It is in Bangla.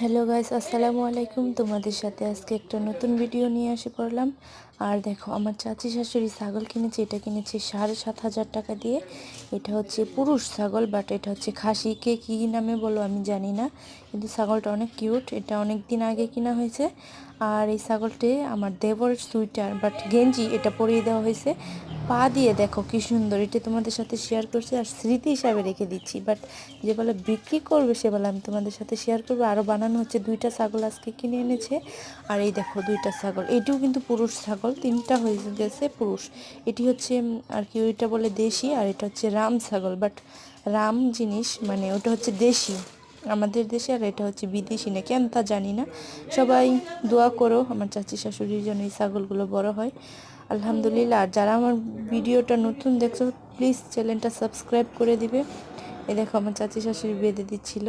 হ্যালো গাইস, আসসালামু আলাইকুম। তোমাদের সাথে আজকে একটা নতুন ভিডিও নিয়ে এসে পড়লাম। আর দেখো, আমার চাচি শাশুড়ি ছাগল কিনেছে। এটা কিনেছে 7,500 টাকা দিয়ে। এটা হচ্ছে পুরুষ ছাগল, বাট এটা হচ্ছে খাসি। কে কী নামে বলো আমি জানি না, কিন্তু ছাগলটা অনেক কিউট। এটা অনেক দিন আগে কিনা হয়েছে। আর এই ছাগলটি আমার দেবরের সুইটার বাট গেঞ্জি এটা পরিয়ে দেওয়া হয়েছে। পা দিয়ে দেখো কি সুন্দর। এটা তোমাদের সাথে শেয়ার করছি আর স্মৃতি হিসাবে রেখে দিচ্ছি। বাট যে বলে বিক্রি করবে সে বলে আমি তোমাদের সাথে শেয়ার করবো। আরও বানানো হচ্ছে। 2টা ছাগল আজকে কিনে এনেছে। আর এই দেখো 2টা ছাগল। এটিও কিন্তু পুরুষ ছাগল, 3টা হয়ে গেছে পুরুষ। এটি হচ্ছে আর কি, ওইটা বলে দেশি, আর এটা হচ্ছে রাম ছাগল। বাট রাম জিনিস মানে ওটা হচ্ছে দেশি আমাদের দেশে, আর এটা হচ্ছে বিদেশি না কেন তা জানি না। সবাই দোয়া করো আমার চাচি শাশুড়ির জন্য এই ছাগলগুলো বড় হয়, আলহামদুলিল্লাহ। আর যারা আমার ভিডিওটা নতুন দেখছো প্লিজ চ্যানেলটা সাবস্ক্রাইব করে দিবে। এ দেখো আমার চাচি শাশুড়ি বেঁধে দিচ্ছিল।